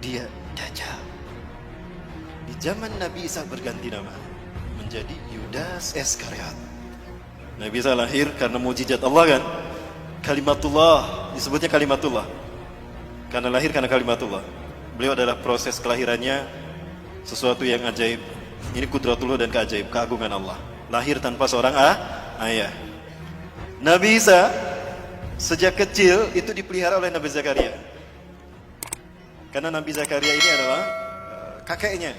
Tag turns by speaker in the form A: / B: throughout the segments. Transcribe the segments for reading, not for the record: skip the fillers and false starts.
A: dia Dajjal. Di zaman Nabi Isa berganti nama menjadi Yudas Iskariot. Nabi Isa lahir karena mujizat Allah kan, kalimatullah, disebutnya kalimatullah karena lahir karena kalimatullah. Beliau adalah proses kelahirannya sesuatu yang ajaib. Ini kudratullah dan keajaib, keagungan Allah. Lahir tanpa seorang ayah. Nabi Isa sejak kecil itu dipelihara oleh Nabi Zakaria. Karena Nabi Zakaria ini adalah kakeknya.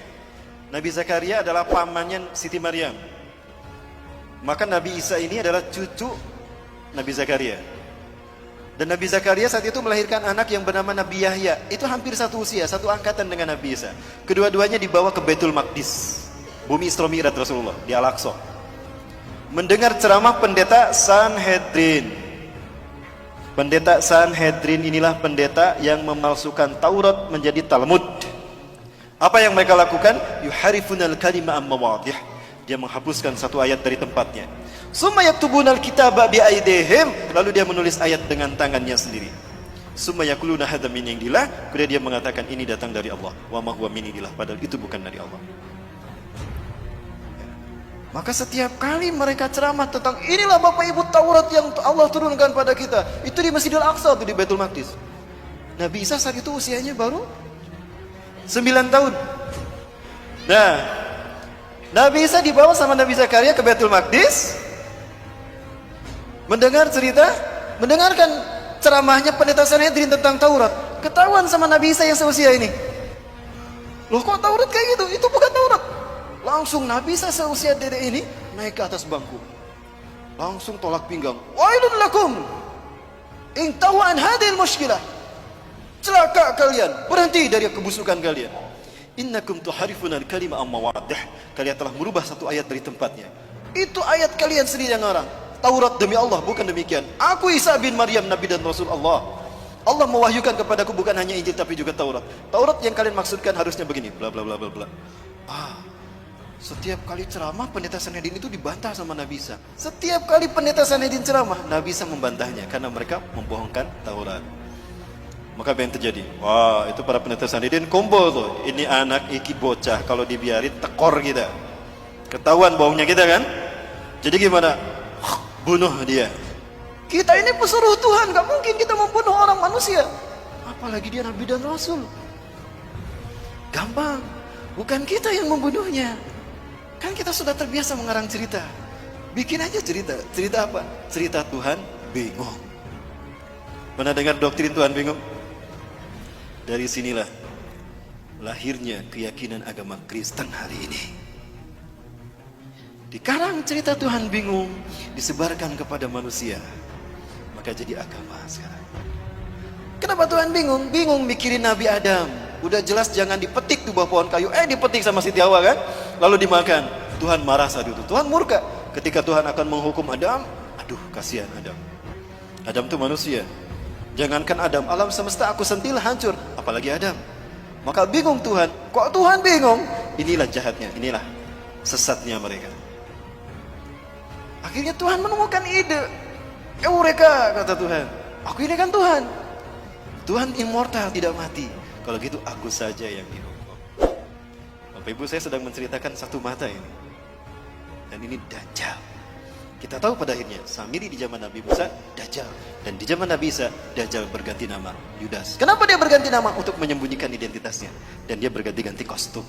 A: Nabi Zakaria adalah pamannya Siti Maryam. Maka Nabi Isa ini adalah cucu Nabi Zakaria. Dan Nabi Zakaria saat itu melahirkan anak yang bernama Nabi Yahya. Itu hampir satu usia, satu angkatan dengan Nabi Isa. Kedua-duanya dibawa ke Baitul Maqdis, bumi Isra Mi'raj Rasulullah di Al-Aqsa. Mendengar ceramah pendeta Sanhedrin. Pendeta Sanhedrin inilah pendeta yang memalsukan Taurat menjadi Talmud. Apa yang mereka lakukan? Yuharifunal kalima am mawadih. Dia menghapuskan satu ayat dari tempatnya. Summa yaktubunal kitaba bi aidihim. Lalu dia menulis ayat dengan tangannya sendiri. Summa yaquluna hadza min indillah. Kemudian dia mengatakan ini datang dari Allah. Wa ma huwa min indillah, padahal itu bukan dari Allah. Maka setiap kali mereka ceramah tentang inilah Bapak Ibu Taurat yang Allah turunkan pada kita, itu di Masjidil Aqsa, itu di Baitul Maqdis. Nabi Isa saat itu usianya baru 9 tahun. Nah, Nabi Isa dibawa sama Nabi Zakaria ke Baitul Maqdis, mendengarkan ceramahnya pendeta Sanhedrin tentang Taurat. Ketahuan sama Nabi Isa yang seusia ini. Loh kok Taurat kayak gitu? Itu bukan Taurat. Langsung Nabi Isa seusia dedek ini naik ke atas bangku. Langsung tolak pinggang. Wailun lakum in tahu an hadhil mushkilah. Celaka kalian, berhenti dari kebusukan kalian. Innakum tuharifuna al-kalima am mawadih. Kalian telah merubah satu ayat dari tempatnya. Itu ayat kalian sendiri yang ngarang. Taurat demi Allah, bukan demikian. Aku Isa bin Maryam, Nabi dan Rasul Allah. Allah mewahyukan kepadaku bukan hanya Injil tapi juga Taurat. Taurat yang kalian maksudkan harusnya begini, bla bla bla bla bla. Setiap kali ceramah pendeta Sanhedrin itu dibantah sama Nabi Isa. Setiap kali pendeta Sanhedrin ceramah, Nabi Isa membantahnya karena mereka membohongkan Taurat. Maka apa yang terjadi? Wah, itu para pendeta Sanhedrin kumpul tuh. Ini anak iki bocah, kalau dibiarin tekor kita. Ketahuan bohongnya kita kan? Jadi gimana? Bunuh dia. Kita ini pesuruh Tuhan, gak mungkin kita membunuh orang manusia. Apalagi dia Nabi dan Rasul. Gampang. Bukan kita yang membunuhnya. Kan kita sudah terbiasa mengarang cerita. Bikin aja cerita. Cerita apa? Cerita Tuhan bingung. Pernah dengar doktrin Tuhan bingung? Dari sinilah lahirnya keyakinan agama Kristen hari ini. Dikarang cerita Tuhan bingung, disebarkan kepada manusia. Maka jadi agama sekarang. Kenapa Tuhan bingung? Bingung mikirin Nabi Adam. Udah jelas jangan dipetik tuh buah pohon kayu. Dipetik sama Siti Hawa kan? Lalu dimakan. Tuhan marah saat itu. Tuhan murka. Ketika Tuhan akan menghukum Adam, aduh kasihan Adam. Adam tuh manusia. Jangankan Adam, alam semesta aku sentil hancur. Apalagi Adam. Maka bingung Tuhan. Kok Tuhan bingung? Inilah jahatnya, inilah sesatnya mereka. Akhirnya Tuhan menemukan ide. Eureka, kata Tuhan. Aku ini kan Tuhan. Tuhan immortal, tidak mati. Kalau gitu aku saja yang dihukum. Bapak Ibu, saya sedang menceritakan satu mata ini. Dan ini Dajjal. Kita tahu pada akhirnya Samiri di zaman Nabi Musa Dajjal, dan di zaman Nabi Isa Dajjal berganti nama Yudas. Kenapa dia berganti nama? Untuk menyembunyikan identitasnya. Dan dia berganti-ganti kostum.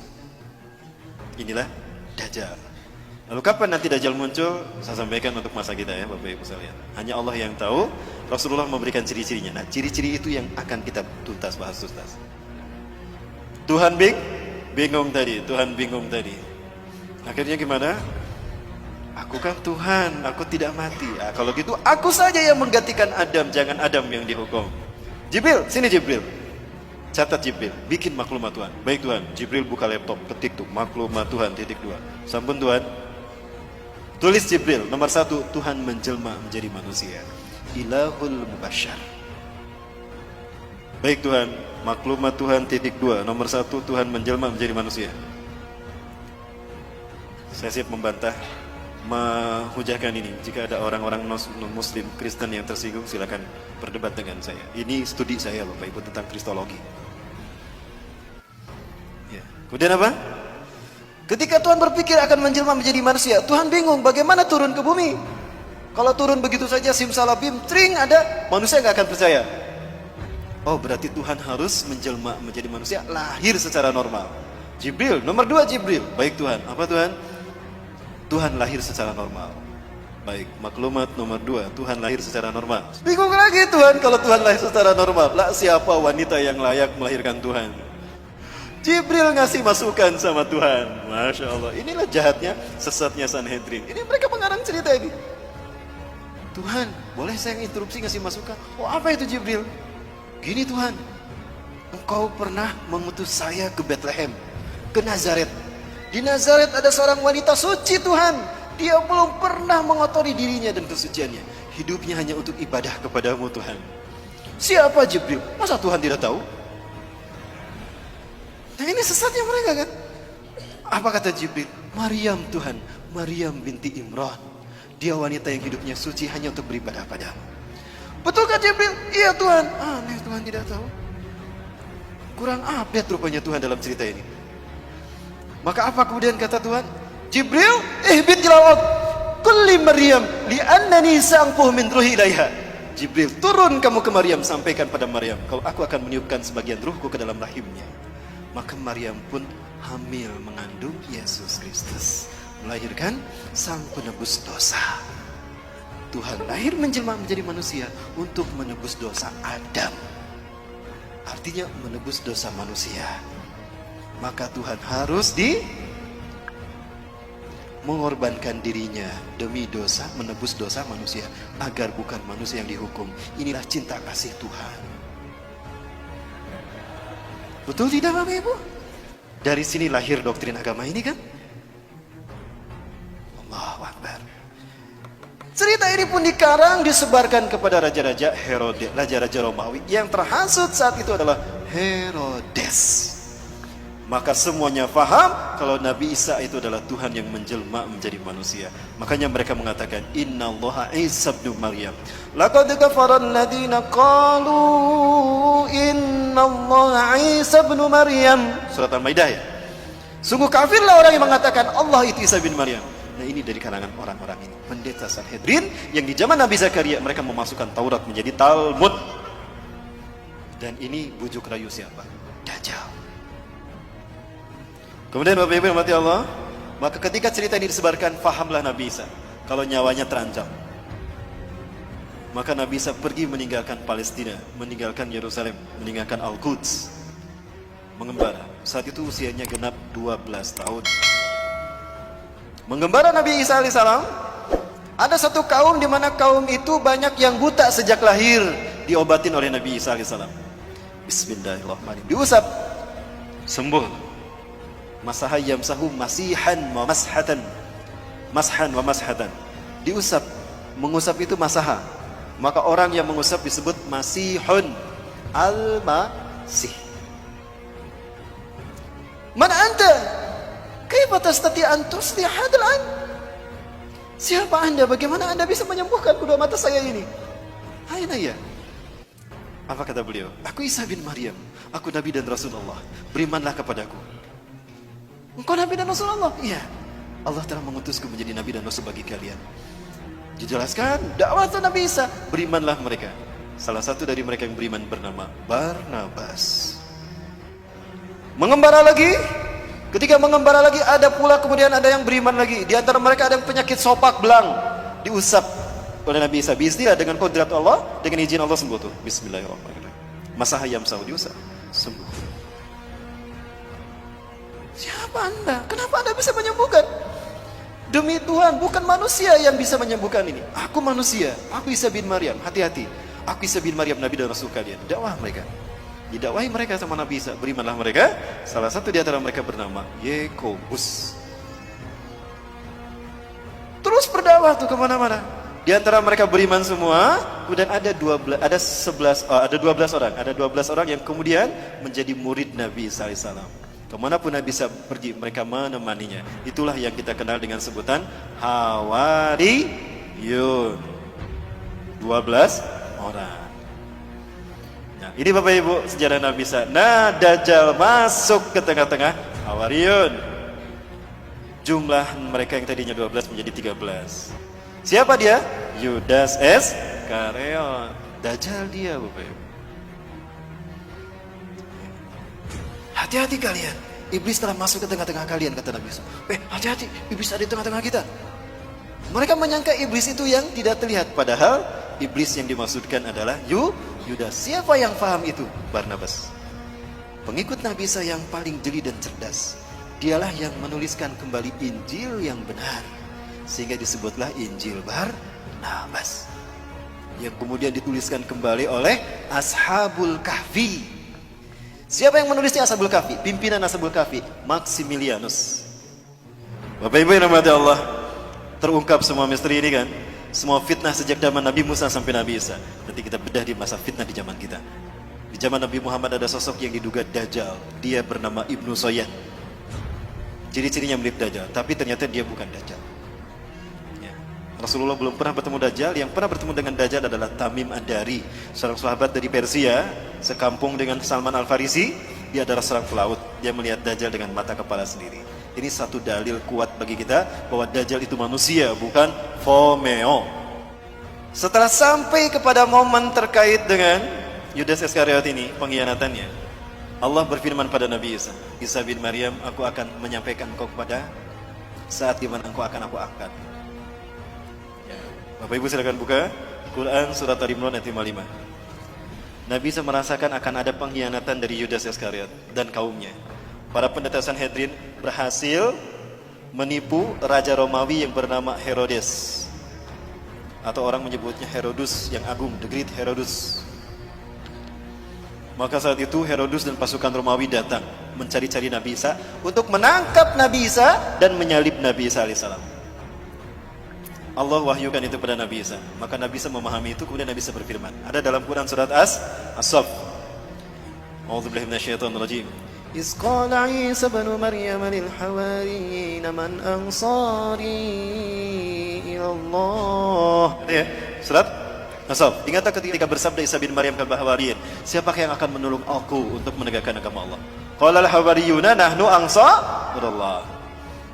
A: Inilah Dajjal. Lalu kapan nanti Dajjal muncul? Saya sampaikan untuk masa kita ya Bapak Ibu sekalian. Hanya Allah yang tahu. Rasulullah memberikan ciri-cirinya. Nah, ciri-ciri itu yang akan kita bahas tuntas. Tuhan bingung tadi. Tuhan bingung tadi. Akhirnya gimana? Aku kan Tuhan, aku tidak mati. Kalau gitu aku saja yang menggantikan Adam, jangan Adam yang dihukum. Jibril, sini Jibril. Catat Jibril, bikin maklumat Tuhan. Baik Tuhan. Jibril buka laptop, ketik tuh maklumat Tuhan .2. Sampun Tuhan. Tulis Jibril, nomor 1, Tuhan menjelma menjadi manusia. Ilahul Mubasyar. Baik Tuhan, maklumat Tuhan .2. Nomor 1, Tuhan menjelma menjadi manusia. Saya siap membantah, menghujahkan ini. Jika ada orang-orang non-muslim, Kristen yang tersinggung, silakan berdebat dengan saya. Ini studi saya Bapak Ibu tentang Kristologi. Kemudian apa? Ketika Tuhan berpikir akan menjelma menjadi manusia, Tuhan bingung bagaimana turun ke bumi. Kalau turun begitu saja simsalabim, tring ada, manusia nggak akan percaya. Oh, berarti Tuhan harus menjelma menjadi manusia, lahir secara normal. Jibril, nomor 2 Jibril. Baik Tuhan, apa Tuhan? Tuhan lahir secara normal. Baik, maklumat nomor 2, Tuhan lahir secara normal. Bingung lagi Tuhan, kalau Tuhan lahir secara normal, lah siapa wanita yang layak melahirkan Tuhan? Jibril ngasih masukan sama Tuhan. Masya Allah, inilah jahatnya, sesatnya Sanhedrin. Ini mereka mengarang cerita ini. Tuhan, boleh saya interupsi ngasih masukan? Oh, apa itu Jibril? Gini Tuhan, Engkau pernah mengutus saya ke Bethlehem, ke Nazaret. Di Nazaret ada seorang wanita suci Tuhan. Dia belum pernah mengotori dirinya dan kesuciannya. Hidupnya hanya untuk ibadah kepadamu Tuhan. Siapa Jibril? Masa Tuhan tidak tahu? Nah ini sesatnya mereka kan. Apa kata Jibril? Maryam Tuhan, Maryam binti Imran. Dia wanita yang hidupnya suci hanya untuk beribadah padamu. Betulkah Jibril? Iya Tuhan. Aneh, Tuhan tidak tahu. Kurang update rupanya Tuhan dalam cerita ini. Maka apa kemudian kata Tuhan? Jibril, ihbit ilal kulli Maryam li'annani sa'anfuh min ruhi ilaiha. Jibril, turun kamu ke Maryam, sampaikan pada Maryam, kalau aku akan meniupkan sebagian ruhku ke dalam rahimnya. Maka Maryam pun hamil mengandung Yesus Kristus, melahirkan sang penebus dosa. Tuhan lahir menjelma menjadi manusia untuk menebus dosa Adam. Artinya menebus dosa manusia. Maka Tuhan harus mengorbankan dirinya demi dosa, menebus dosa manusia, agar bukan manusia yang dihukum. Inilah cinta kasih Tuhan. Betul tidak Bapak Ibu? Dari sini lahir doktrin agama ini kan? Allahu Akbar. Cerita ini pun dikarang, disebarkan kepada raja-raja Herodes, raja-raja Romawi. Yang terhasut saat itu adalah Herodes. Maka semuanya faham kalau Nabi Isa itu adalah Tuhan yang menjelma menjadi manusia. Makanya mereka mengatakan Innallaha Isa ibnu Maryam. Laqad kafara alladziina qalu Innallaha Isa ibnu Maryam. Surat Al-Maidah ya. Sungguh kafirlah orang yang mengatakan Allah itu Isa bin Maryam. Nah ini dari kalangan orang-orang ini, pendeta Sanhedrin yang di zaman Nabi Zakaria mereka memasukkan Taurat menjadi Talmud. Dan ini bujuk rayu siapa? Dajjal. Kemudian Bapak Ibu mati Allah, maka ketika cerita ini disebarkan, fahamlah Nabi Isa kalau nyawanya terancam. Maka Nabi Isa pergi meninggalkan Palestina, meninggalkan Yerusalem, meninggalkan Al-Quds, mengembara. Saat itu usianya genap 12 tahun. Mengembara Nabi Isa alaihissalam, ada satu kaum di mana kaum itu banyak yang buta sejak lahir, diobatin oleh Nabi Isa alaihissalam. Bismillahirrahmanirrahim. Diusap, sembuh. Masaha yamsahu masihan wa mashatan. Mashan wa mashatan. Diusap, mengusap itu masaha. Maka orang yang mengusap disebut masihun al-masih. Man anta? Kaifa tastati an tuslih hadzal ain? Siapa Anda? Bagaimana Anda bisa menyembuhkan kedua mata saya ini? Aina ya? Apa kata beliau? Aku Isa bin Maryam, aku Nabi dan Rasulullah. Berimanlah kepadaku. Engkau Nabi dan Rasulullah? Iya. Allah telah mengutusku menjadi Nabi dan Rasul bagi kalian. Dijelaskan dakwah Nabi Isa, berimanlah mereka. Salah satu dari mereka yang beriman bernama Barnabas. Mengembara lagi. Ketika mengembara lagi, ada pula kemudian ada yang beriman lagi. Di antara mereka ada yang penyakit sopak belang, diusap oleh Nabi Isa. Bismillah, dengan kodrat Allah, dengan izin Allah sembuh tuh. Bismillahirrahmanirrahim. Masaha yamsahu, diusap, sembuh. Siapa Anda? Kenapa Anda bisa menyembuhkan? Demi Tuhan, bukan manusia yang bisa menyembuhkan ini. Aku manusia, aku Isa bin Maryam. Hati-hati, aku Isa bin Maryam, Nabi dan Rasul kalian. Dakwah mereka. Didakwahi mereka sama Nabi Isa, berimanlah mereka. Salah satu di antara mereka bernama Yakobus. Terus berdakwah tuh kemana-mana. Di antara mereka beriman semua. Kemudian ada 12 orang. Ada 12 orang yang kemudian menjadi murid Nabi Isa alaihissalam. Kemanapun Nabi Isa pergi, mereka menemaninya. Itulah yang kita kenal dengan sebutan Hawariyun. 12 orang. Nah, ini Bapak Ibu sejarah Nabi Isa. Nah, Dajjal masuk ke tengah-tengah Hawariyun. Jumlah mereka yang tadinya 12 menjadi 13. Siapa dia? Yudas Iskariot. Dajjal dia, Bapak Ibu. Hati-hati kalian. Iblis telah masuk ke tengah-tengah kalian, kata Nabi Musa. Hati-hati, iblis ada di tengah-tengah kita. Mereka menyangka iblis itu yang tidak terlihat, padahal iblis yang dimaksudkan adalah Yudas. Siapa yang paham itu? Barnabas. Pengikut Nabi Isa yang paling jeli dan cerdas. Dialah yang menuliskan kembali Injil yang benar, sehingga disebutlah Injil Barnabas, yang kemudian dituliskan kembali oleh Ashabul Kahfi. Siapa yang menulisnya Ashabul Kahfi? Pimpinan Ashabul Kahfi, Maximilianus. Bapak Ibu yang dirahmati Allah, terungkap semua misteri ini kan? Semua fitnah sejak zaman Nabi Musa sampai Nabi Isa. Nanti kita bedah di masa fitnah di zaman kita. Di zaman Nabi Muhammad ada sosok yang diduga Dajjal. Dia bernama Ibnu Soyad. Ciri-cirinya mirip Dajjal, tapi ternyata dia bukan Dajjal. Ya. Rasulullah belum pernah bertemu Dajjal. Yang pernah bertemu dengan Dajjal adalah Tamim Ad-Dari, seorang sahabat dari Persia, sekampung dengan Salman Al-Farisi. Dia adalah seorang pelaut. Dia melihat Dajjal dengan mata kepala sendiri. Ini satu dalil kuat bagi kita bahwa Dajjal itu manusia, bukan Fomeo. Setelah sampai kepada momen terkait dengan Yudas Iskariot ini, pengkhianatannya, Allah berfirman pada Nabi Isa, Isa bin Maryam, aku akan menyampaikan engkau kepada saat di mana engkau akan aku angkat. Ya. Bapak Ibu silakan buka Quran surat Al-Imran ayat 55. Nabi Isa merasakan akan ada pengkhianatan dari Yudas Iskariot dan kaumnya. Para pendeta Sanhedrin berhasil menipu Raja Romawi yang bernama Herodes, atau orang menyebutnya Herodus yang agung, the Great Herodus. Maka saat itu Herodus dan pasukan Romawi datang mencari-cari Nabi Isa untuk menangkap Nabi Isa dan menyalib Nabi Isa alaihissalam. Allah wahyukan itu pada Nabi Isa. Maka Nabi Isa memahami itu, kemudian Nabi Isa berfirman. Ada dalam Quran surat As-Saff. A'udzubillahi minasyaitonir rajim. إذ قال عيسى ابن مريم للحواريين من أنصاري إلى الله. Surat As-Saff. Ingatlah ketika bersabda Isa bin Maryam kepada Hawariyin, siapakah yang akan menolong aku untuk menegakkan agama Allah? Qala al-hawariyuna nahnu ansarullah.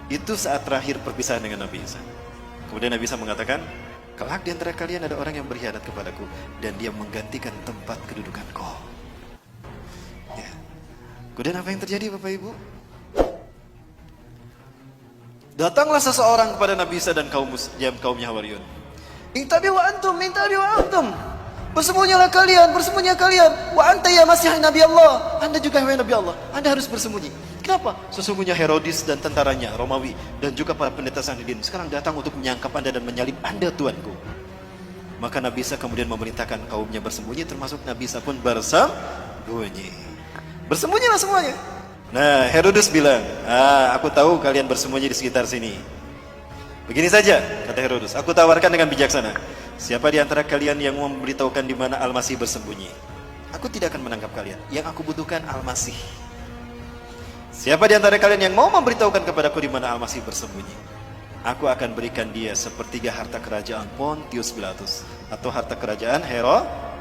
A: Itu saat terakhir perpisahan dengan Nabi Isa. Kemudian Nabi Isa mengatakan, kelak di antara kalian ada orang yang berkhianat kepadaku dan dia menggantikan tempat kedudukanku. Ya. Kemudian apa yang terjadi Bapak Ibu? Datanglah seseorang kepada Nabi Isa dan kaumnya Hawariyun. Intabi wa antum, intabi wa antum. Bersembunyilah kalian, bersembunyilah kalian. Wa anta ya Masih Nabi Allah. Anda juga wahai Nabi Allah. Anda harus bersembunyi. Kenapa? Sesungguhnya Herodes dan tentaranya Romawi dan juga para pendeta Sanhedrin sekarang datang untuk menyangkap Anda dan menyalib Anda Tuanku. Maka Nabi Isa kemudian memerintahkan kaumnya bersembunyi, termasuk Nabi Isa pun bersembunyi. Bersembunyilah semuanya. Nah, Herodes bilang, aku tahu kalian bersembunyi di sekitar sini. Begini saja, kata Herodes, aku tawarkan dengan bijaksana. Siapa di antara kalian yang mau memberitahukan di mana Al-Masih bersembunyi? Aku tidak akan menangkap kalian. Yang aku butuhkan Al-Masih. Siapa di antara kalian yang mau memberitahukan kepadaku di mana Al-Masih bersembunyi? Aku akan berikan dia sepertiga harta kerajaan Pontius Pilatus atau harta kerajaan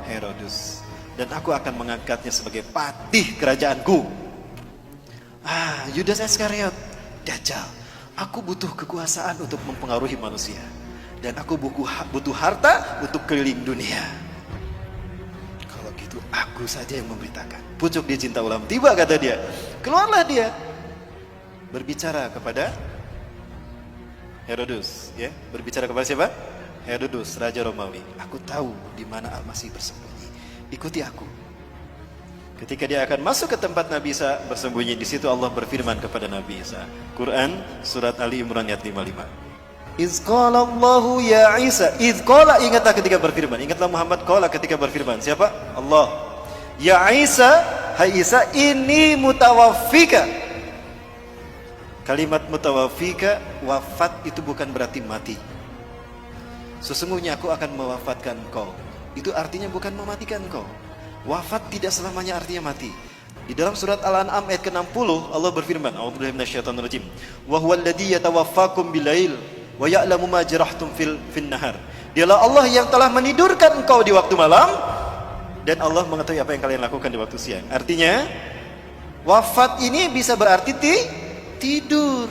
A: Herodes. Dan aku akan mengangkatnya sebagai patih kerajaanku. Yudas Iskariot, Dajjal. Aku butuh kekuasaan untuk mempengaruhi manusia. Dan aku butuh harta untuk keliling dunia. Kalau gitu aku saja yang memberitakan. Pucuk dia cinta ulam. Tiba kata dia. Keluarlah dia. Berbicara kepada Herodes. Ya, berbicara kepada siapa? Herodes, Raja Romawi. Aku tahu di mana Al-Masih bersembunyi. Ikuti aku. Ketika dia akan masuk ke tempat Nabi Isa bersembunyi, di situ Allah berfirman kepada Nabi Isa. Quran surat Ali Imran ayat 55. Iz qala Allahu ya Isa. Iz qala, ingatlah ketika berfirman. Ingatlah Muhammad qala ketika berfirman. Siapa? Allah. Ya Isa, hai Isa, ini mutawaffika. Kalimat mutawaffika, wafat itu bukan berarti mati. Sesungguhnya aku akan mewafatkan kau. Itu artinya bukan mematikan kau. Wafat tidak selamanya artinya mati. Di dalam surat Al-An'am ayat ke-60 Allah berfirman, A'udzubillahi minasyaitonir rajim. Wa huwal ladzi yatawaffakum bilail wa ya'lamu ma jarahtum fil nahar. Dialah Allah yang telah menidurkan engkau di waktu malam dan Allah mengetahui apa yang kalian lakukan di waktu siang. Artinya wafat ini bisa berarti tidur.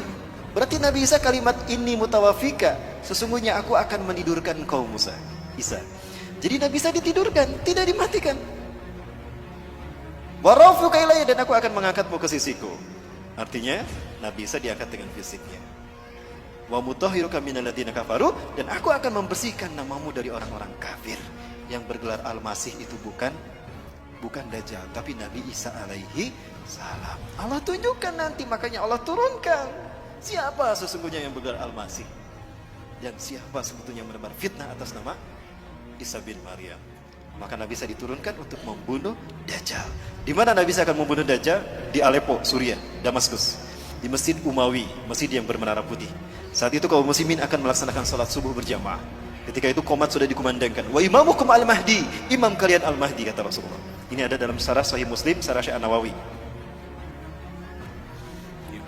A: Berarti Nabi Isa kalimat ini mutawafika, sesungguhnya aku akan menidurkan engkau Isa. Jadi Nabi Isa ditidurkan, tidak dimatikan. Wa rafuka ilayya, dan aku akan mengangkatmu ke sisiku. Artinya Nabi Isa diangkat dengan fisiknya. Wa mutahhiruka minal ladzina kafaru, dan aku akan membersihkan namamu dari orang-orang kafir. Yang bergelar Al-Masih itu bukan Dajjal, tapi Nabi Isa alaihi salam. Allah tunjukkan nanti, makanya Allah turunkan siapa sesungguhnya yang bergelar Al-Masih dan siapa sebetulnya yang menebar fitnah atas nama Isa bin Maryam. Maka Nabi Isa diturunkan untuk membunuh Dajjal. Di mana Nabi Isa akan membunuh Dajjal? Di Aleppo, Suriah, Damaskus, di Masjid Umawi, masjid yang bermenara putih. Saat itu kaum muslimin akan melaksanakan salat subuh berjamaah. Ketika itu qomat sudah dikumandangkan. Wa imamukum al-Mahdi, imam kalian al-Mahdi, kata Rasulullah. Ini ada dalam syarah Sahih Muslim, syarah Syekh An-Nawawi.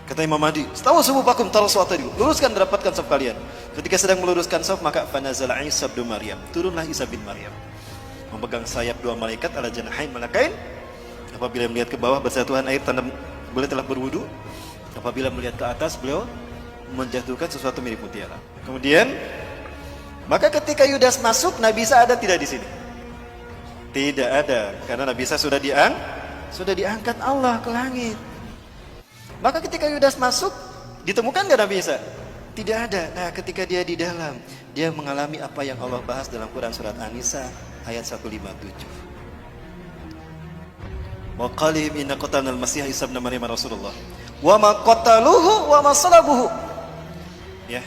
A: Kata Imam Mahdi, "Stawu subuhakum tarasu'atadu." Luruskan, dapatkan saf kalian. Ketika sedang meluruskan saf, maka fanazala Isa bin Maryam. Turunlah Isa bin Maryam. Memegang sayap dua malaikat ala janahain malakain. Apabila melihat ke bawah bersatuan air tanda beliau telah berwudu. Apabila melihat ke atas beliau menjatuhkan sesuatu mirip mutiara. Kemudian maka ketika Yudas masuk, Nabi Isa ada tidak di sini? Tidak ada, karena Nabi Isa sudah diangkat Allah ke langit. Maka ketika Yudas masuk, ditemukan nggak Nabi Isa? Tidak ada. Nah, ketika dia di dalam, dia mengalami apa yang Allah bahas dalam Quran surat An-Nisa ayat 157. Wa qalihim inna qatalnal masih Isa ibn Maryam Rasulullah. Wa ma qataluhu wa ma salabuhu. Ya.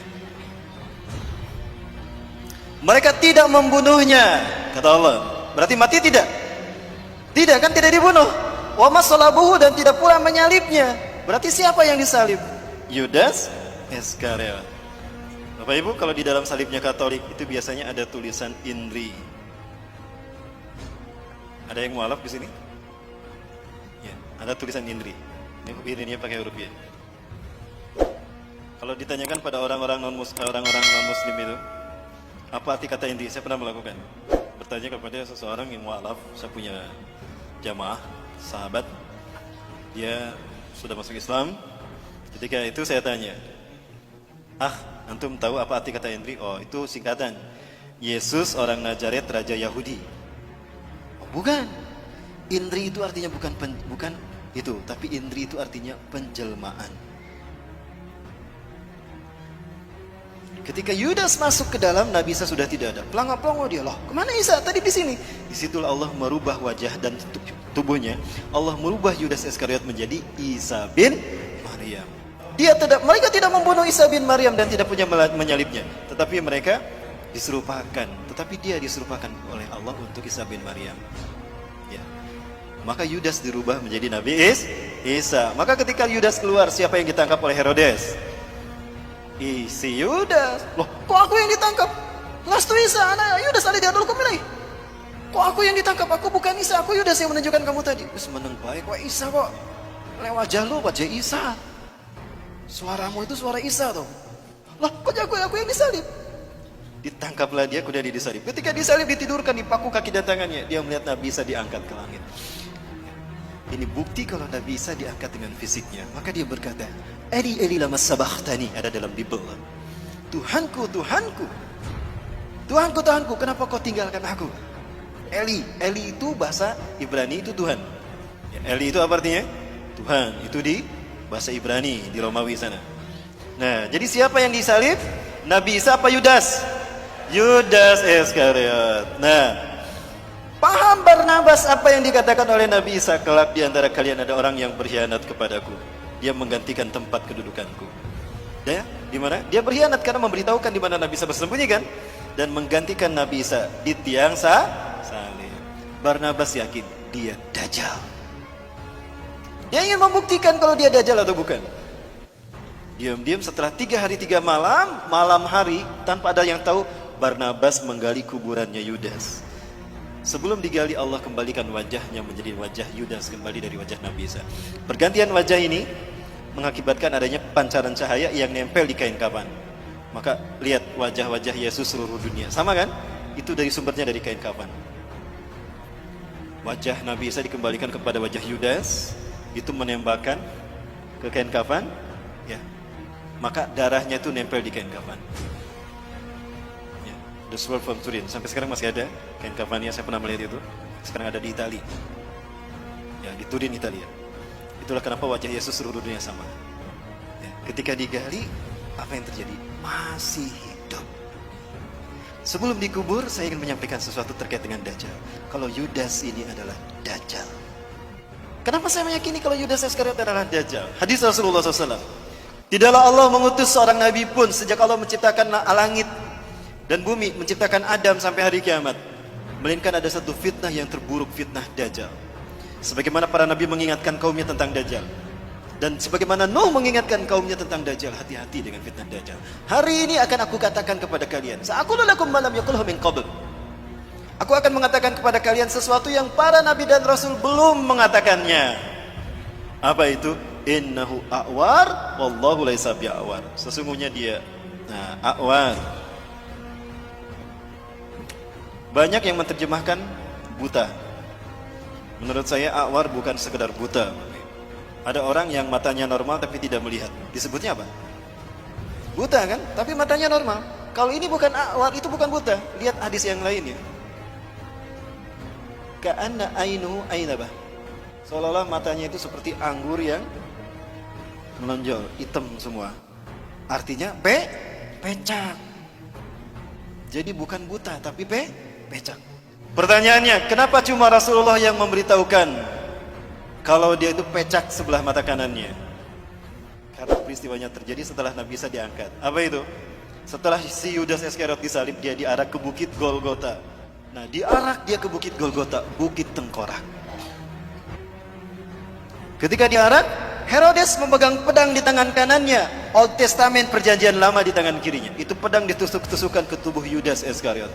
A: Mereka tidak membunuhnya, kata Allah. Berarti mati tidak? Tidak, kan tidak dibunuh. Wa ma salabuhu, dan tidak pula menyalibnya. Berarti siapa yang disalib? Yudas Iskariot. Bapak Ibu, kalau di dalam salibnya Katolik itu biasanya ada tulisan INRI. Ada yang mualaf di sini? Ya, ada tulisan INRI. Ini pakai huruf ya. Kalau ditanyakan pada orang-orang non muslim itu, apa arti kata INRI? Saya pernah melakukan. Bertanya kepada seseorang yang mualaf, saya punya jamaah, sahabat, dia sudah masuk Islam. Ketika itu saya tanya, antum tahu apa arti kata INRI? Oh, itu singkatan Yesus orang Nazaret, Raja Yahudi. Oh, bukan. INRI itu artinya bukan itu, tapi INRI itu artinya penjelmaan. Ketika Yudas masuk ke dalam, Nabi Isa sudah tidak ada. Pelangap-pelongo dia, loh, kemana Isa? Tadi di sini. Disitulah Allah merubah wajah dan tubuhnya. Allah merubah Yudas Iskariot menjadi Isa bin Maryam. Mereka tidak membunuh Isa bin Maryam dan tidak punya menyalibnya, tetapi mereka diserupakan. Tetapi dia diserupakan oleh Allah untuk Isa bin Maryam. Ya. Maka Yudas dirubah menjadi Nabi Isa. Maka ketika Yudas keluar, siapa yang ditangkap oleh Herodes? Si Yudas. Loh, kok aku yang ditangkap? Lastu Isa, anak Yudas ada di adul kumilai. Kok aku yang ditangkap? Aku bukan Isa, aku Yudas yang menunjukkan kamu tadi. Terus meneng baik, kok Isa kok? Lewat wajah lu, wajah Isa. Suaramu itu suara Isa tuh. Loh, kok aku yang disalib? Ditangkaplah dia, kemudian disalib. Ketika disalib, ditidurkan, dipaku kaki dan tangannya. Dia melihat Nabi Isa diangkat ke langit. Ini bukti kalau Nabi Isa diangkat dengan fisiknya. Maka dia berkata, Eli Eli lama sabakhtani, ada dalam Bible. Tuhanku, Tuhanku, Tuhanku, Tuhanku, kenapa kau tinggalkan aku? Eli itu bahasa Ibrani itu Tuhan. Ya, Eli itu apa artinya? Tuhan. Itu di bahasa Ibrani, di Romawi sana. Nah, jadi siapa yang disalib? Nabi Isa apa Yudas? Yudas Iskariot. Nah, paham Barnabas apa yang dikatakan oleh Nabi Isa? Kelak di antara kalian ada orang yang berkhianat kepadaku. Dia menggantikan tempat kedudukanku. Ya, di mana? Dia berkhianat karena memberitahukan di mana Nabi Isa bersembunyi kan, dan menggantikan Nabi Isa di tiang salib. Barnabas yakin dia Dajjal. Dia ingin membuktikan kalau dia Dajjal atau bukan. Diam-diam setelah 3 hari 3 malam hari tanpa ada yang tahu, Barnabas menggali kuburannya Yudas. Sebelum digali, Allah kembalikan wajahnya menjadi wajah Yudas kembali dari wajah Nabi Isa. Pergantian wajah ini mengakibatkan adanya pancaran cahaya yang nempel di kain kafan. Maka lihat wajah-wajah Yesus seluruh dunia. Sama kan? Itu dari sumbernya dari kain kafan. Wajah Nabi Isa dikembalikan kepada wajah Yudas. Itu menembakkan ke kain kafan. ya, maka darahnya itu nempel di kain kafan. Ya, the sword from Turin, sampai sekarang masih ada kain kafannya, saya pernah melihat itu. Sekarang ada di Italia, ya, di Turin, Italia. Itulah kenapa wajah Yesus seluruh dunia sama. Ya, ketika digali, apa yang terjadi? Masih hidup. Sebelum dikubur, saya ingin menyampaikan sesuatu terkait dengan Dajjal. Kalau Yudas ini adalah Dajjal. Kenapa saya meyakini kalau Yudas Iskariot adalah Dajjal? Hadis Rasulullah SAW. Tidaklah Allah mengutus seorang nabi pun sejak Allah menciptakan langit dan bumi, menciptakan Adam sampai hari kiamat, melainkan ada satu fitnah yang terburuk, fitnah Dajjal. Sebagaimana para nabi mengingatkan kaumnya tentang Dajjal, dan sebagaimana Nuh mengingatkan kaumnya tentang Dajjal, hati-hati dengan fitnah Dajjal. Hari ini akan aku katakan kepada kalian, sa'aqulu lakum ma lam yaqulhu min qabl. Aku akan mengatakan kepada kalian sesuatu yang para nabi dan rasul belum mengatakannya. Apa itu? Innahu a'war wallahu laisa bi'awar. Sesungguhnya dia a'war. Banyak yang menerjemahkan buta. Menurut saya a'war bukan sekedar buta. Ada orang yang matanya normal tapi tidak melihat. Disebutnya apa? Buta kan? Tapi matanya normal. Kalau ini bukan a'war, itu bukan buta. Lihat hadis yang lain ya. Ka'anna ainuhu ainabah. Seolah-olah matanya itu seperti anggur yang menonjol, hitam semua. Artinya pecak. Jadi bukan buta tapi pecak. Pertanyaannya, kenapa cuma Rasulullah yang memberitahukan kalau dia itu pecak sebelah mata kanannya? Karena peristiwanya terjadi setelah Nabi Isa diangkat. Apa itu? Setelah si Yudas Iskariot disalib, dia diarak ke bukit Golgota. Nah, diarak dia ke bukit Golgota, bukit tengkorak. Ketika diarak, Herodes memegang pedang di tangan kanannya, Old Testament perjanjian lama di tangan kirinya. Itu pedang ditusuk-tusukan ke tubuh Yudas Iskariot.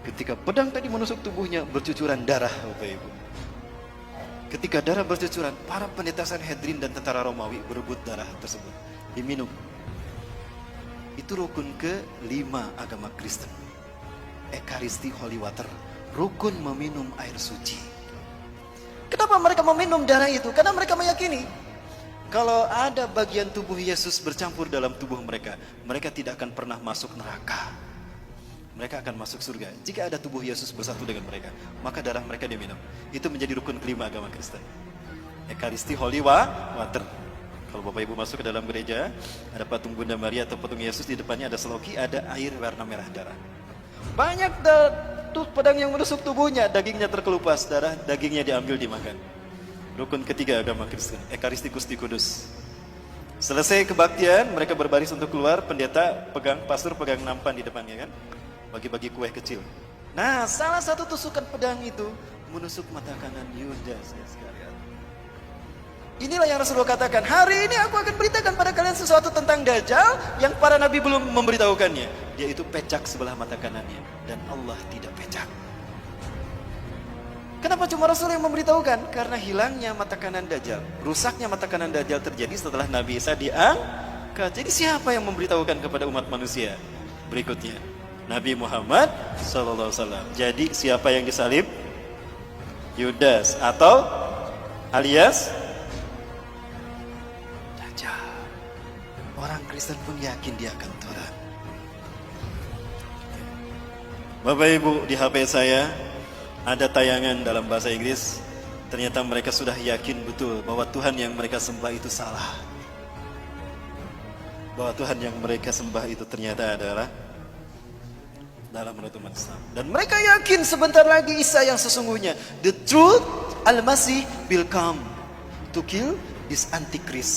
A: Ketika pedang tadi menusuk tubuhnya, bercucuran darah, Bapak Ibu. Ketika darah bercucuran, para pendeta Sanhedrin dan tentara Romawi berebut darah tersebut, diminum. Itu rukun ke-5 agama Kristen. Ekaristi Holy Water, rukun meminum air suci. Kenapa mereka meminum darah itu? Karena mereka meyakini kalau ada bagian tubuh Yesus bercampur dalam tubuh mereka, mereka tidak akan pernah masuk neraka. Mereka akan masuk surga. Jika ada tubuh Yesus bersatu dengan mereka, maka darah mereka diminum. Itu menjadi rukun ke-5 agama Kristen. Ekaristi Holy Water. Kalau Bapak Ibu masuk ke dalam gereja, ada patung Bunda Maria atau patung Yesus, di depannya ada seloki, ada air warna merah darah. Banyak tuh pedang yang menusuk tubuhnya, dagingnya terkelupas, darah dagingnya diambil dimakan. Rukun ke-3 agama Kristen, Ekaristi Gusti Kudus. Selesai kebaktian, mereka berbaris untuk keluar, pendeta pastor pegang nampan di depannya kan, bagi-bagi kue kecil. Nah, salah satu tusukan pedang itu menusuk mata kanan Yudas Iskariot. Inilah yang Rasulullah katakan, hari ini aku akan beritakan pada kalian sesuatu tentang Dajjal yang para nabi belum memberitahukannya. Dia itu pecak sebelah mata kanannya, dan Allah tidak pecak. Kenapa cuma Rasul yang memberitahukan? Karena hilangnya mata kanan Dajjal, rusaknya mata kanan Dajjal terjadi setelah Nabi Isa diangkat. Jadi siapa yang memberitahukan kepada umat manusia berikutnya? Nabi Muhammad SAW. Jadi siapa yang disalib? Yudas atau alias Dajjal. Orang Kristen pun yakin dia akan turun. Bapak Ibu, di HP saya ada tayangan dalam bahasa Inggris. Ternyata mereka sudah yakin betul bahwa Tuhan yang mereka sembah itu salah. Bahwa Tuhan yang mereka sembah itu ternyata adalah dalam menurut umat Islam. Dan mereka yakin sebentar lagi Isa yang sesungguhnya, the truth, Al-Masih will come to kill this Antichrist.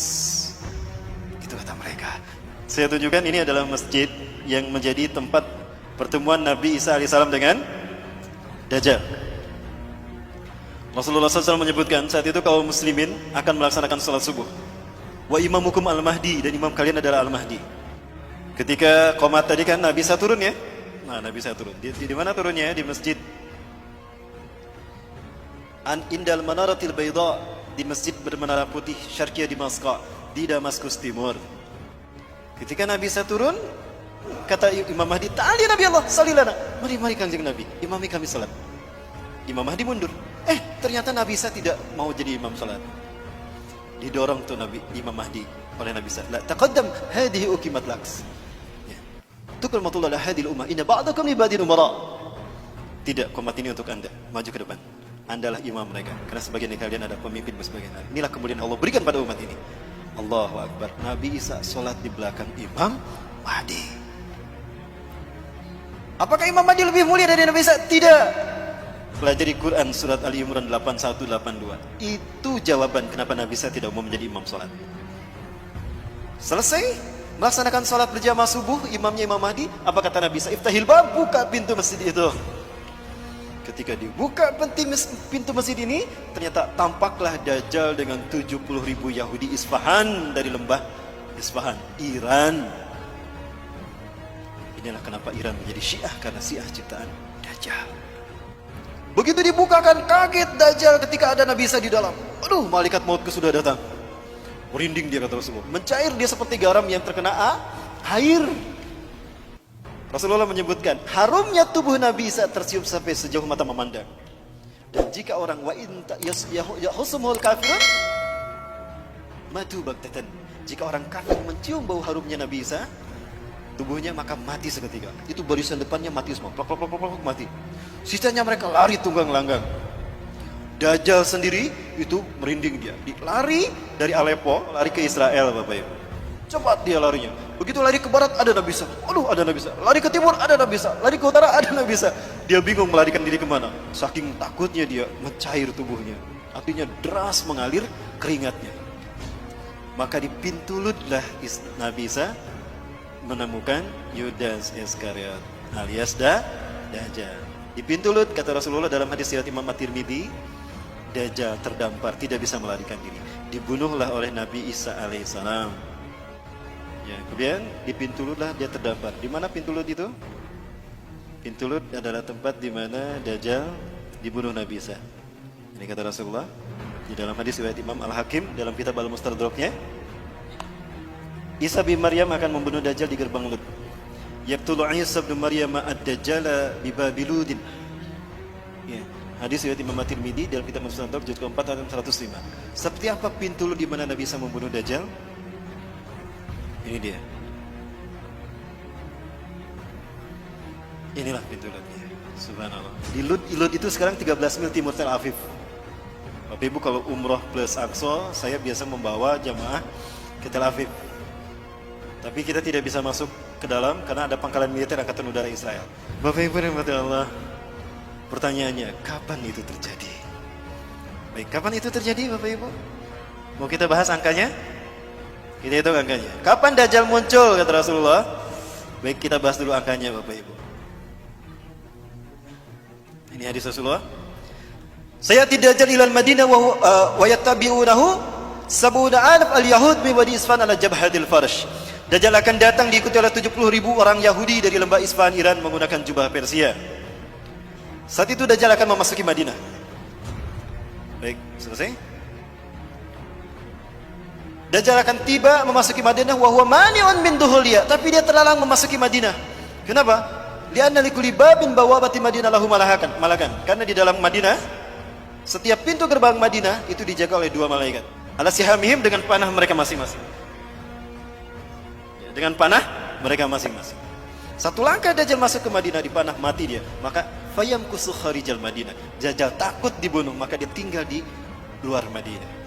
A: Itu kata mereka. Saya tunjukkan, ini adalah masjid yang menjadi tempat pertemuan Nabi Isa alaihissalam dengan Dajjal. Rasulullah SAW menyebutkan saat itu kaum muslimin akan melaksanakan salat subuh. Wa imamukum al-mahdi, dan imam kalian adalah al-mahdi. Ketika qomat tadi kan Nabi Isa turun ya. Nah, Nabi Isa turun. Di mana turunnya? Di masjid Indal Manaratil Bayda, di masjid bermenara putih Syarqiyah Damaskus, di Damaskus Timur. Ketika Nabi Isa turun, kata Imam Mahdi, "Ta'ali Nabi Allah, salilana." Mari Kanjeng Nabi, imami kami salat. Imam Mahdi mundur. Ternyata Nabi Isa tidak mau jadi imam salat. Didorong tuh Imam Mahdi oleh Nabi Isa. La taqaddam hadhihi uqimat laks. Ya. Tukrimatullah ala hadhil ummah inna ba'dakum li ba'din umara. Tidak, umat ini untuk Anda. Maju ke depan. Andalah imam mereka. Karena sebagian dari kalian ada pemimpin sebagian hari. Inilah kemudian Allah berikan pada umat ini. Allahu Akbar. Nabi Isa sholat di belakang Imam Mahdi. Apakah Imam Mahdi lebih mulia dari Nabi Isa? Tidak. Pelajari Quran surat Ali Imran 81-82. Itu jawaban kenapa Nabi Isa tidak mau menjadi imam sholat. Selesai melaksanakan sholat berjamaah subuh, imamnya Imam Mahdi. Apa kata Nabi Isa? Iftahil bab, buka pintu masjid itu. Ketika dibuka pintu masjid ini, ternyata tampaklah Dajjal dengan 70.000 Yahudi Isfahan dari lembah Isfahan, Iran. Inilah kenapa Iran menjadi Syiah, karena Syiah ciptaan Dajjal. Begitu dibukakan, kaget Dajjal ketika ada Nabi Isa di dalam. Aduh, malaikat mautku sudah datang. Merinding dia, kata Rasulullah. Mencair dia seperti garam yang terkena air. Rasulullah menyebutkan, harumnya tubuh Nabi Isa tercium sampai sejauh mata memandang. Dan jika orang wa in yahusumul kafirun matu baktatan. Jika orang kafir mencium bau harumnya Nabi Isa, tubuhnya maka mati seketika. Itu barisan depannya mati semua, plak, mati. Sisanya mereka lari tunggang langgang. Dajjal sendiri itu merinding dia. Lari dari Aleppo, lari ke Israel, Bapak Ibu. Cepat dia larinya. Begitu lari ke barat ada Nabi Isa. Aduh, ada Nabi Isa. Lari ke timur ada Nabi Isa. Lari ke utara ada Nabi Isa. Dia bingung melarikan diri kemana. Saking takutnya dia mencair tubuhnya. Artinya deras mengalir keringatnya. Maka di pintu Ludlah Nabi Isa menemukan Yudas Iskariot alias Dajjal. Di pintu Lut, kata Rasulullah dalam hadis riwayat Imam At-Tirmidzi, Dajjal terdampar, tidak bisa melarikan diri. Dibunuhlah oleh Nabi Isa alaihissalam. Ya, kemudian di pintu Lut lah dia terdampar. Di mana pintu Lut itu? Pintu Lut adalah tempat di mana Dajjal dibunuh Nabi Isa. Ini kata Rasulullah di dalam hadis riwayat Imam Al-Hakim dalam kitab Al-Mustadraknya. Isa bin Maryam akan membunuh Dajjal di gerbang Lut. Yaqtulu Isa bin Maryam ad-Dajjal bi Babiludin. Ya, hadis riwayat Imam At-Tirmidzi dalam kitab Mustadrak juz ke-4 ayat 105. Seperti apa pintu Lut di mana Nabi Isa membunuh Dajjal? Ini dia. Inilah pintu Lutnya. Subhanallah. Di Lut itu sekarang 13 mil timur Tel Aviv. Bapak Ibu kalau umroh plus Aqsa, saya biasa membawa jamaah ke Tel Aviv. Tapi kita tidak bisa masuk ke dalam karena ada pangkalan militer Angkatan Udara Israel. Bapak Ibu rahmatullah Allah. Pertanyaannya, kapan itu terjadi? Baik, kapan itu terjadi Bapak Ibu? Mau kita bahas angkanya? Kita hitung angkanya. Kapan Dajjal muncul kata Rasulullah? Baik, kita bahas dulu angkanya Bapak Ibu. Ini hadis Rasulullah. Sayati Dajjal ilal Madinah wa yattabi'unahu sab'una alaf al-yahud min wadi Isfahan ala jabhatil farsh. Dajjal akan datang diikuti oleh 70.000 orang Yahudi dari lembah Isfahan Iran menggunakan jubah Persia. Saat itu Dajjal akan memasuki Madinah. Baik, selesai. Dajjal akan tiba memasuki Madinah wa huwa mani'un min duhuliya, tapi dia terlarang memasuki Madinah. Kenapa? Li'anna likulli babin bawabati Madinah lahu malakan. Karena di dalam Madinah setiap pintu gerbang Madinah itu dijaga oleh 2 malaikat. Ala sihamihim dengan panah mereka masing-masing. Dengan panah mereka masing-masing. Satu langkah Dajjal masuk ke Madinah dipanah mati dia. Maka fayam kusuh kharijal Madinah. Dajjal takut dibunuh maka dia tinggal di luar Madinah.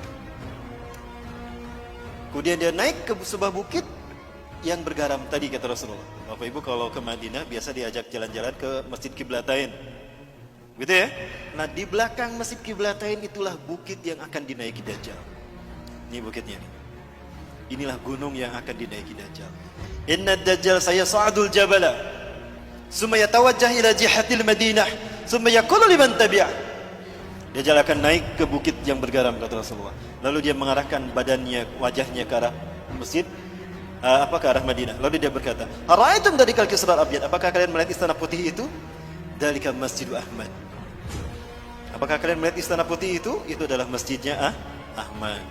A: Kemudian dia naik ke sebuah bukit yang bergaram tadi kata Rasulullah. Bapak Ibu kalau ke Madinah biasa diajak jalan-jalan ke Masjid Qiblatain. Gitu ya. Nah di belakang Masjid Qiblatain itulah bukit yang akan dinaiki Dajjal. Ini bukitnya nih. Inilah gunung yang akan dinaiki Dajjal. Inna Dajjal sayas'adul jabala summa yatawajjah ila jihatil Madinah summa yaqulu liman tabi'ah. Dajjal akan naik ke bukit yang bergaram kata Rasulullah. Lalu dia mengarahkan badannya, wajahnya ke arah masjid, ke arah Madinah. Lalu dia berkata, "Ara'aitum dalikal kisrar abyad? Apakah kalian melihat istana putih itu? Dalika Masjidu Ahmad." Apakah kalian melihat istana putih itu? Itu adalah masjidnya Ahmad.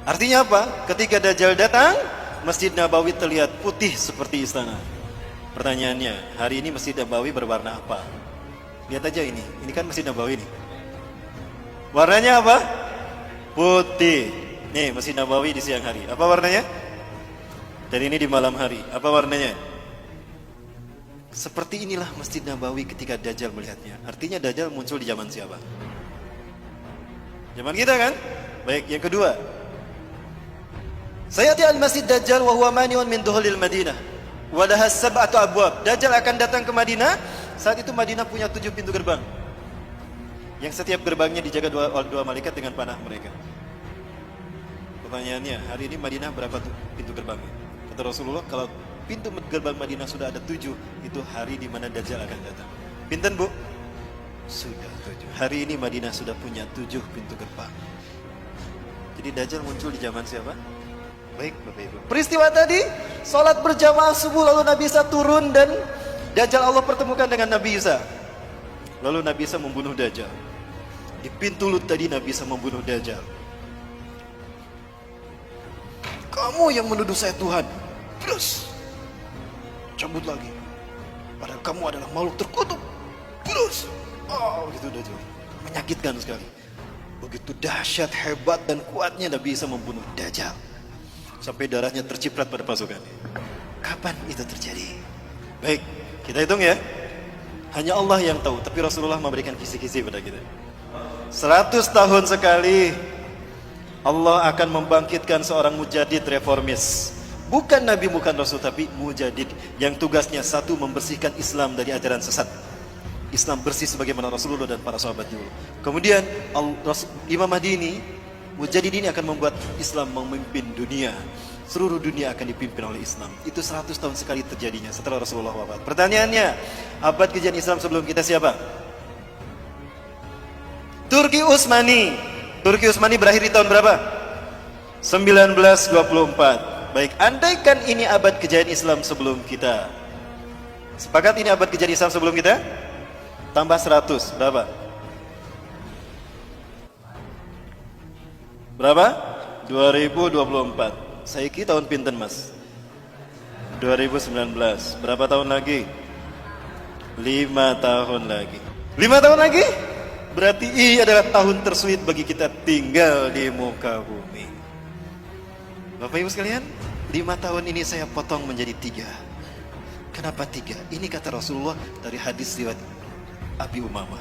A: Artinya apa? Ketika Dajjal datang, Masjid Nabawi terlihat putih seperti istana. Pertanyaannya, hari ini Masjid Nabawi berwarna apa? Lihat aja ini kan Masjid Nabawi nih. Warnanya apa? Putih. Nih, Masjid Nabawi di siang hari. Apa warnanya? Dan ini di malam hari. Apa warnanya? Seperti inilah Masjid Nabawi ketika Dajjal melihatnya. Artinya Dajjal muncul di zaman siapa? Zaman kita kan? Baik, yang kedua. Sayati al-Masjid Dajjal wa huwa mani'un min dukhulil Madinah. Wa laha sab'atu abwab. Dajjal akan datang ke Madinah. Saat itu Madinah punya 7 pintu gerbang. Yang setiap gerbangnya dijaga dua malaikat dengan panah mereka. Pertanyaannya, hari ini Madinah berapa pintu gerbangnya? Kata Rasulullah, kalau pintu gerbang Madinah sudah ada 7, itu hari di mana Dajjal akan datang. Pinten bu? Sudah 7. Hari ini Madinah sudah punya 7 pintu gerbang. Jadi Dajjal muncul di zaman siapa? Baik Bapak Ibu. Peristiwa tadi, sholat berjamaah subuh, lalu Nabi Isa turun dan Dajjal Allah pertemukan dengan Nabi Isa. Lalu Nabi Isa membunuh Dajjal. Di pintu Lut tadi Nabi Isa membunuh Dajjal. Kamu yang menuduh saya Tuhan, terus cabut lagi. Padahal kamu adalah makhluk terkutuk. Terus, gitu Dajjal. Menyakitkan sekali. Begitu dahsyat, hebat dan kuatnya Nabi Isa membunuh Dajjal. Sampai darahnya terciprat pada pasukannya. Kapan itu terjadi? Baik, kita hitung ya. Hanya Allah yang tahu, tapi Rasulullah memberikan kisi-kisi pada kita. 100 tahun sekali Allah akan membangkitkan seorang mujadid reformis. Bukan Nabi, bukan Rasul, tapi mujadid yang tugasnya satu, membersihkan Islam dari ajaran sesat. Islam bersih sebagaimana Rasulullah dan para sahabat dulu. Kemudian Imam Mahdi ini, mujadid ini akan membuat Islam memimpin dunia. Seluruh dunia akan dipimpin oleh Islam. Itu 100 tahun sekali terjadinya setelah Rasulullah wafat. Pertanyaannya, abad kejadian Islam sebelum kita siapa? Turki Utsmani. Turki Utsmani berakhir di tahun berapa? 1924. Baik, andaikan ini abad kejayaan Islam sebelum kita. Sepakat ini abad kejayaan Islam sebelum kita? Tambah 100, berapa? Berapa? 2024. Saiki tahun pinten mas? 2019. Berapa tahun lagi? 5 tahun lagi. 5 tahun lagi? Berarti ini adalah tahun tersulit bagi kita tinggal di muka bumi. Bapak Ibu sekalian, 5 tahun ini saya potong menjadi 3. Kenapa 3? Ini kata Rasulullah dari hadis riwayat Abi Umamah.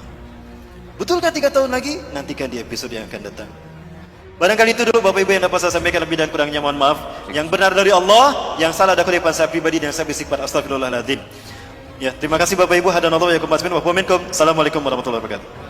A: Betulkah 3 tahun lagi? Nantikan di episode yang akan datang. Barangkali itu dulu Bapak Ibu yang dapat saya sampaikan, lebih dan kurangnya mohon maaf. Yang benar dari Allah, yang salah ada kutipan saya pribadi dan saya beristighfar, astagfirullahaladzim. Ya, terima kasih Bapak Ibu. Hadanallahu wa yakum. Assalamualaikum warahmatullahi wabarakatuh.